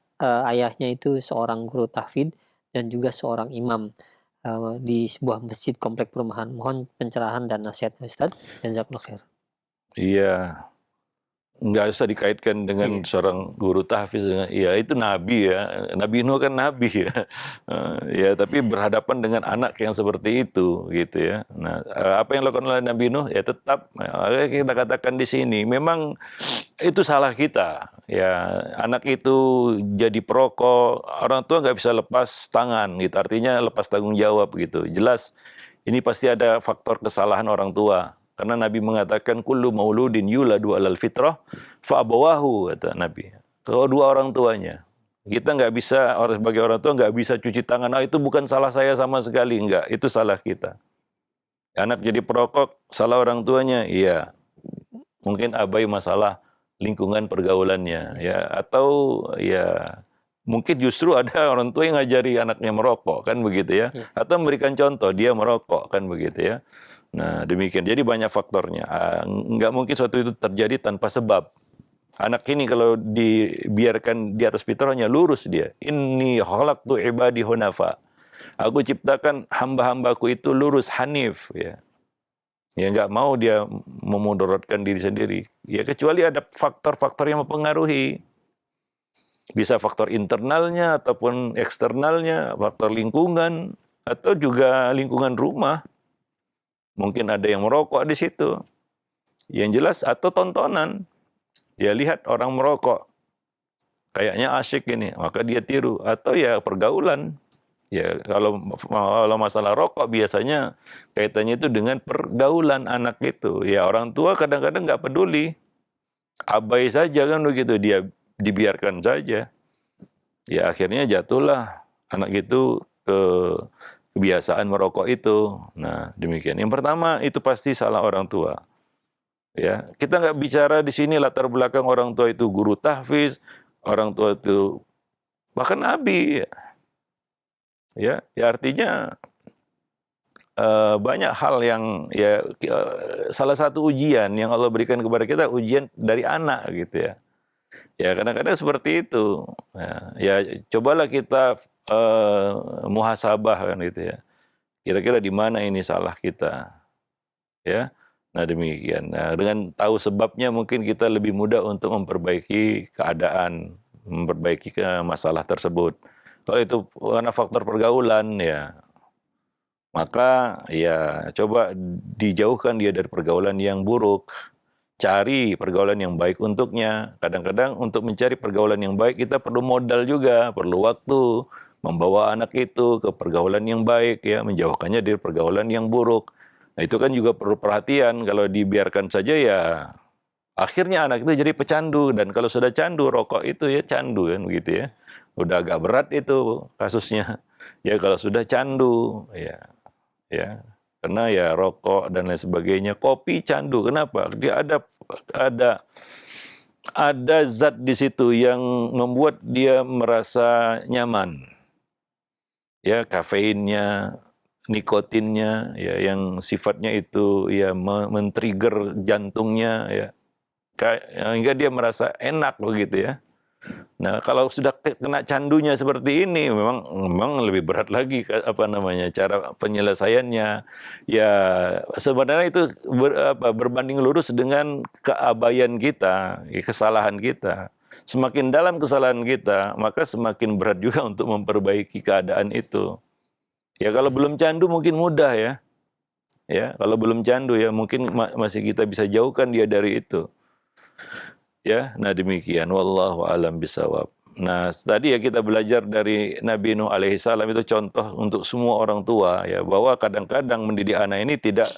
ayahnya itu seorang guru tahfidz dan juga seorang imam di sebuah masjid komplek perumahan. Mohon pencerahan dan nasihatnya Ustadz. Jazakallahu khair. Iya, nggak usah dikaitkan dengan Iya. seorang guru tahfiz dengan, ya itu nabi ya, Nabi Nuh kan nabi ya. Ya tapi berhadapan dengan anak yang seperti itu gitu ya. Nah, apa yang dilakukan oleh Nabi Nuh ya tetap kita katakan di sini memang itu salah kita ya. Anak itu jadi perokok, orang tua nggak bisa lepas tangan gitu, artinya lepas tanggung jawab gitu. Jelas ini pasti ada faktor kesalahan orang tua. Karena Nabi mengatakan kullu mauludin yuladu alal fitrah fa abawahu, kata Nabi. Kedua orang tuanya. Kita nggak bisa, sebagai orang tua nggak bisa cuci tangan. Itu bukan salah saya sama sekali, enggak. Itu salah kita. Anak jadi perokok, salah orang tuanya, iya. Mungkin abai masalah lingkungan pergaulannya, ya. Atau ya mungkin justru ada orang tua yang ngajari anaknya merokok, kan begitu ya. Atau memberikan contoh dia merokok, kan begitu ya. Nah demikian, jadi banyak faktornya. Nggak mungkin suatu itu terjadi tanpa sebab. Anak ini kalau dibiarkan di atas fitrahnya, lurus dia. Inni khalaqtu ibadi hunafa. Aku ciptakan hamba-hambaku itu lurus, hanif. Ya nggak mau dia memudaratkan diri sendiri. Ya kecuali ada faktor-faktor yang mempengaruhi. Bisa faktor internalnya ataupun eksternalnya, faktor lingkungan, atau juga lingkungan rumah. Mungkin ada yang merokok di situ. Yang jelas, atau tontonan. Dia lihat orang merokok. Kayaknya asyik ini, maka dia tiru. Atau ya pergaulan. Ya kalau masalah rokok biasanya kaitannya itu dengan pergaulan anak itu. Ya orang tua kadang-kadang nggak peduli. Abai saja kan begitu, dia dibiarkan saja. Ya akhirnya jatuhlah anak itu ke kebiasaan merokok itu. Nah, demikian. Yang pertama itu pasti salah orang tua. Ya, kita nggak bicara di sini latar belakang orang tua itu guru tahfiz, orang tua itu bahkan nabi. Ya artinya banyak hal yang ya salah satu ujian yang Allah berikan kepada kita, ujian dari anak gitu ya. Ya kadang-kadang seperti itu. Ya cobalah kita muhasabah kan gitu ya. Kira-kira di mana ini salah kita, ya. Nah demikian. Nah, dengan tahu sebabnya mungkin kita lebih mudah untuk memperbaiki keadaan, memperbaiki masalah tersebut. Kalau itu karena faktor pergaulan ya, maka ya coba dijauhkan dia dari pergaulan yang buruk. Cari pergaulan yang baik untuknya. Kadang-kadang untuk mencari pergaulan yang baik kita perlu modal juga, perlu waktu. Membawa anak itu ke pergaulan yang baik, ya, menjauhkannya dari pergaulan yang buruk. Nah, itu kan juga perlu perhatian. Kalau dibiarkan saja ya akhirnya anak itu jadi pecandu. Dan kalau sudah candu, rokok itu ya candu kan begitu ya. Udah agak berat itu kasusnya. Ya kalau sudah candu, ya. Karena ya rokok dan lain sebagainya, kopi candu. Kenapa? Dia ada zat di situ yang membuat dia merasa nyaman. Ya, kafeinnya, nikotinnya, ya, yang sifatnya itu ya men-trigger jantungnya, ya, hingga dia merasa enak begitu ya. Nah, kalau sudah kena candunya seperti ini, memang lebih berat lagi cara penyelesaiannya. Ya, sebenarnya itu berbanding lurus dengan keabaian kita, kesalahan kita. Semakin dalam kesalahan kita, maka semakin berat juga untuk memperbaiki keadaan itu. Ya, kalau belum candu mungkin mudah ya. Ya, kalau belum candu ya mungkin masih kita bisa jauhkan dia dari itu. Ya, nah demikian. Wallahu a'lam bishawab. Nah, tadi ya kita belajar dari Nabi Nuh alaihissalam itu contoh untuk semua orang tua ya, bahwa kadang-kadang mendidik anak ini tidak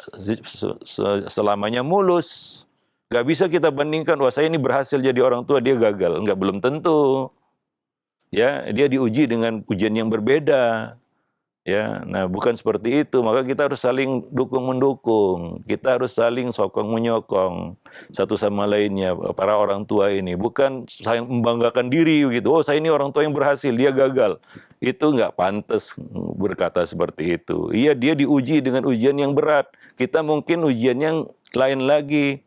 selamanya mulus. Nggak bisa kita bandingkan, wah saya ini berhasil jadi orang tua, dia gagal. Nggak, belum tentu. Ya, dia diuji dengan ujian yang berbeda. Ya, nah bukan seperti itu. Maka kita harus saling dukung-mendukung. Kita harus saling sokong-menyokong satu sama lainnya, para orang tua ini. Bukan saling membanggakan diri gitu. Oh, saya ini orang tua yang berhasil, dia gagal. Itu nggak pantas berkata seperti itu. Iya, dia diuji dengan ujian yang berat. Kita mungkin ujian yang lain lagi.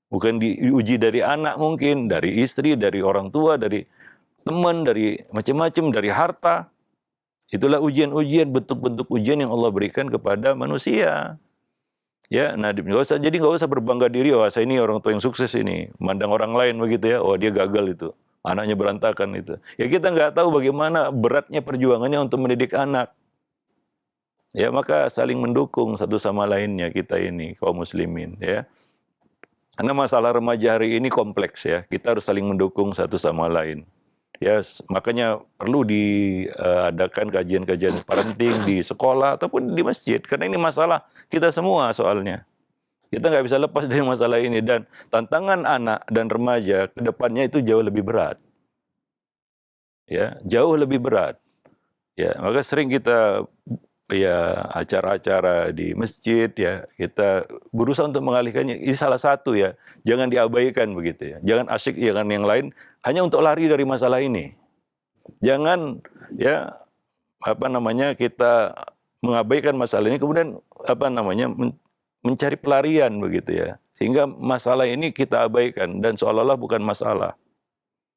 Bukan diuji dari anak mungkin, dari istri, dari orang tua, dari teman, dari macam-macam, dari harta. Itulah ujian-ujian, bentuk-bentuk ujian yang Allah berikan kepada manusia. Ya, nah nggak usah berbangga diri, wah saya ini orang tua yang sukses ini, mandang orang lain begitu ya, oh dia gagal itu, anaknya berantakan itu. Ya kita nggak tahu bagaimana beratnya perjuangannya untuk mendidik anak. Ya maka saling mendukung satu sama lainnya kita ini kaum muslimin ya. Karena masalah remaja hari ini kompleks ya, kita harus saling mendukung satu sama lain. Ya, makanya perlu diadakan kajian-kajian parenting di sekolah ataupun di masjid. Karena ini masalah kita semua soalnya. Kita nggak bisa lepas dari masalah ini. Dan tantangan anak dan remaja ke depannya itu jauh lebih berat. Ya, jauh lebih berat. Ya, maka sering kita ya acara-acara di masjid ya kita berusaha untuk mengalihkannya. Ini salah satu ya, jangan diabaikan begitu ya. Jangan asyik jangan yang lain hanya untuk lari dari masalah ini. Jangan ya kita mengabaikan masalah ini kemudian mencari pelarian begitu ya. Sehingga masalah ini kita abaikan dan seolah-olah bukan masalah.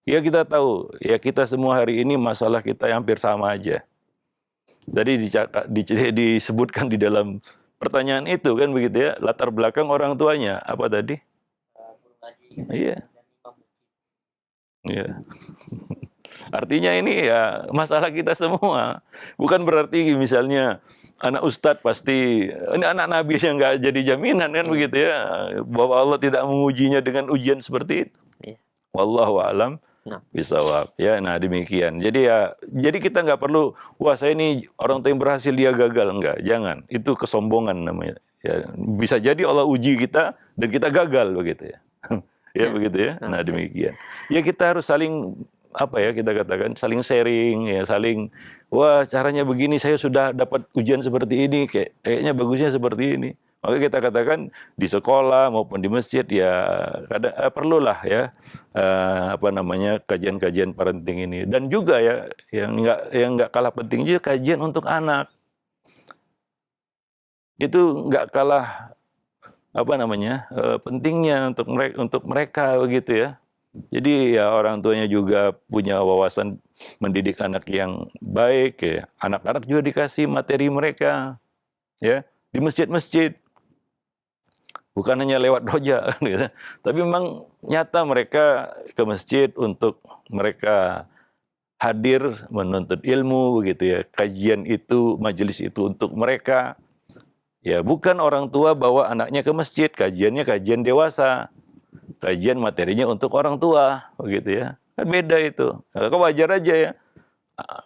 Ya kita tahu, ya kita semua hari ini masalah kita hampir sama aja. Tadi disebutkan di dalam pertanyaan itu kan begitu ya, latar belakang orang tuanya apa tadi? Iya. Iya. Artinya ini ya masalah kita semua. Bukan berarti misalnya anak ustadz pasti ini anak nabi yang nggak jadi jaminan kan begitu ya, bahwa Allah tidak mengujinya dengan ujian seperti itu. Iya. Wallahu a'lam bisawab. Ya, nah demikian. Jadi kita nggak perlu, wah saya ini orang tua yang berhasil dia gagal, enggak, jangan. Itu kesombongan namanya. Ya, bisa jadi Allah uji kita dan kita gagal begitu ya. Ya begitu ya. Nah demikian. Ya kita harus saling kita katakan saling sharing ya, saling wah caranya begini saya sudah dapat ujian seperti ini, kayaknya bagusnya seperti ini. Maka kita katakan di sekolah maupun di masjid ya perlulah ya kajian-kajian parenting ini. Dan juga ya yang nggak kalah penting juga kajian untuk anak. Itu nggak kalah pentingnya untuk mereka begitu ya. Jadi ya orang tuanya juga punya wawasan mendidik anak yang baik ya. Anak-anak juga dikasih materi mereka ya di masjid-masjid. Bukan hanya lewat roja gitu. Tapi memang nyata mereka ke masjid untuk mereka hadir menuntut ilmu begitu ya. Kajian itu, majelis itu untuk mereka. Ya, bukan orang tua bawa anaknya ke masjid, kajiannya kajian dewasa. Kajian materinya untuk orang tua, begitu ya. Kan beda itu. Maka wajar aja ya.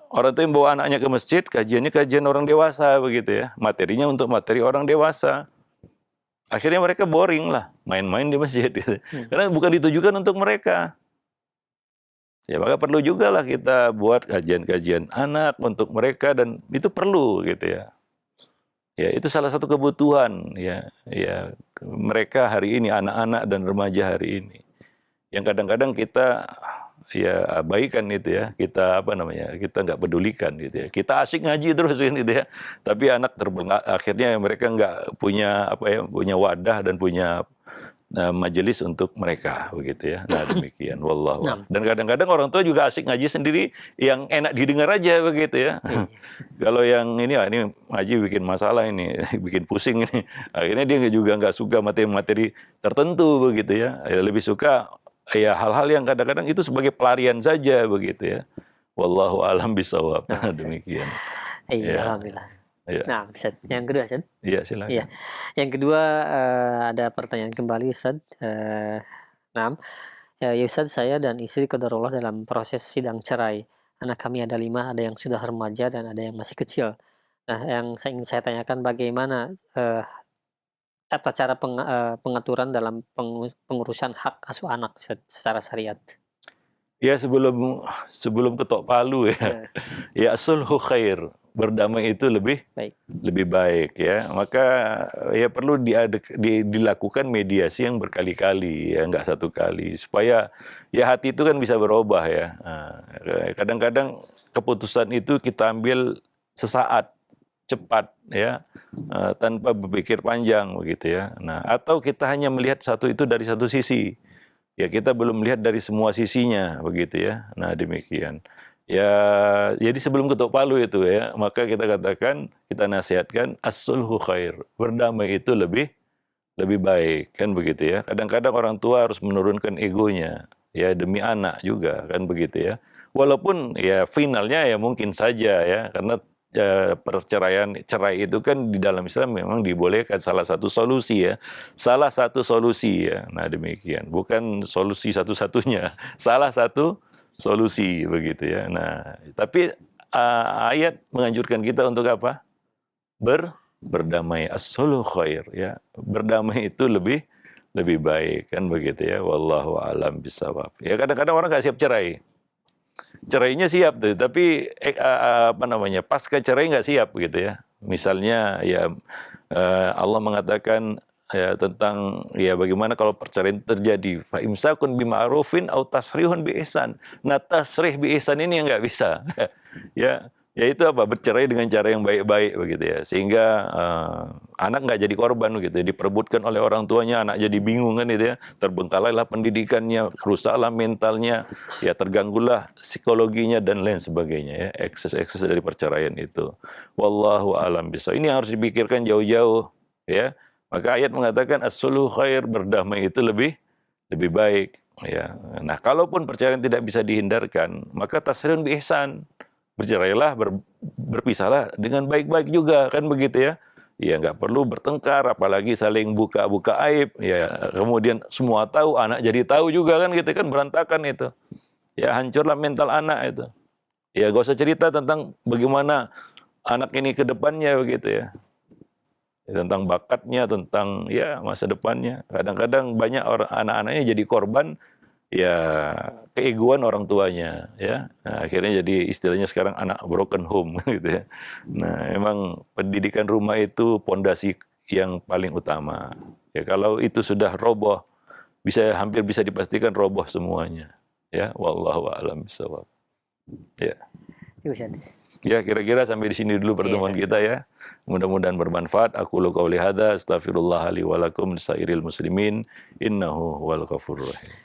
Orang tua yang bawa anaknya ke masjid, kajiannya kajian orang dewasa, begitu ya. Materinya untuk materi orang dewasa. Akhirnya mereka boring lah, main-main di masjid. Gitu. Karena bukan ditujukan untuk mereka. Ya, maka perlu juga lah kita buat kajian-kajian anak untuk mereka dan itu perlu gitu ya. Ya, itu salah satu kebutuhan ya mereka hari ini, anak-anak dan remaja hari ini. Yang kadang-kadang kita ya abaikan itu ya, kita kita nggak pedulikan gitu ya. Kita asik ngaji terus gitu ya. Tapi anak akhirnya mereka nggak punya punya wadah dan punya majelis untuk mereka begitu ya. Nah demikian wallahu a'lam. Dan kadang-kadang orang tua juga asik ngaji sendiri yang enak didengar aja begitu ya. Kalau yang ini ngaji bikin masalah ini, bikin pusing ini. Akhirnya dia juga nggak suka materi-materi tertentu begitu ya. Lebih suka ya hal-hal yang kadang-kadang itu sebagai pelarian saja begitu ya. Wallahu a'lam bishawab. Demikian. Iya, alhamdulillah. Ya. Nah, Ustaz, yang kedua, Ustaz. Iya, silakan. Iya. Yang kedua ada pertanyaan kembali, Ustaz. Ya Ustaz, saya dan istri qadarullah dalam proses sidang cerai. Anak kami ada 5, ada yang sudah remaja dan ada yang masih kecil. Nah, yang ingin saya tanyakan bagaimana tata cara pengaturan dalam pengurusan hak asuh anak secara syariat? Ya sebelum ketok palu ya, ya sulhu khair, berdamai itu Baik. lebih baik ya. Maka ya perlu dilakukan mediasi yang berkali-kali ya, nggak satu kali, supaya ya hati itu kan bisa berubah ya. Kadang-kadang keputusan itu kita ambil sesaat, cepat ya, tanpa berpikir panjang begitu ya. Nah, atau kita hanya melihat satu itu dari satu sisi. Ya kita belum melihat dari semua sisinya begitu ya. Nah, demikian. Ya, jadi sebelum ketok palu itu ya, maka kita katakan, kita nasihatkan as-sulhu khair. Berdamai itu lebih baik kan begitu ya. Kadang-kadang orang tua harus menurunkan egonya ya demi anak juga kan begitu ya. Walaupun ya finalnya ya mungkin saja ya, karena cerai itu kan di dalam Islam memang dibolehkan, salah satu solusi ya. Salah satu solusi ya. Nah, demikian. Bukan solusi satu-satunya. Salah satu solusi begitu ya. Nah, tapi ayat menganjurkan kita untuk apa? Berdamai. As-sulhu khair ya. Berdamai itu lebih baik kan begitu ya. Wallahu a'lam bishawab. Ya kadang-kadang orang nggak siap cerai. Cerainya siap tuh, tapi pasca cerai nggak siap gitu ya. Misalnya ya Allah mengatakan ya tentang ya bagaimana kalau perceraian terjadi, fa imsakun bima'rufin au tasrihun bi ihsan. Nah, tasrih bi ihsan ini yang nggak bisa. Ya itu apa? Bercerai dengan cara yang baik-baik begitu ya. Sehingga anak nggak jadi korban gitu ya. Diperebutkan oleh orang tuanya, anak jadi bingung kan gitu ya. Terbengkalailah pendidikannya, rusaklah mentalnya, ya terganggulah psikologinya dan lain sebagainya ya. Ekses-ekses dari perceraian itu. Wallahu a'lam bishawab. Ini harus dipikirkan jauh-jauh ya. Maka ayat mengatakan as-sulhu khair, berdamai itu lebih baik ya. Nah, kalaupun perceraian tidak bisa dihindarkan, maka tasrihun bi ihsan. Bercerailah, berpisahlah dengan baik-baik juga kan begitu ya. Ya nggak perlu bertengkar, apalagi saling buka-buka aib. Ya kemudian semua tahu, anak jadi tahu juga kan gitu kan, berantakan itu. Ya hancurlah mental anak itu. Ya gak usah cerita tentang bagaimana anak ini ke depannya begitu ya. Tentang bakatnya, tentang ya masa depannya. Kadang-kadang banyak orang anak-anaknya jadi korban ya keegoan orang tuanya ya. Nah, akhirnya jadi istilahnya sekarang anak broken home gitu ya. Nah, emang pendidikan rumah itu pondasi yang paling utama. Ya kalau itu sudah roboh, hampir bisa dipastikan roboh semuanya. Ya, wallahu a'lam bishawab. Ya. Ya, kira-kira sampai di sini dulu pertemuan kita ya. Mudah-mudahan bermanfaat. Aqulu qauli hadza, astaghfirullah li wa lakum lisairil muslimin, innahu huwal ghafurur rahim.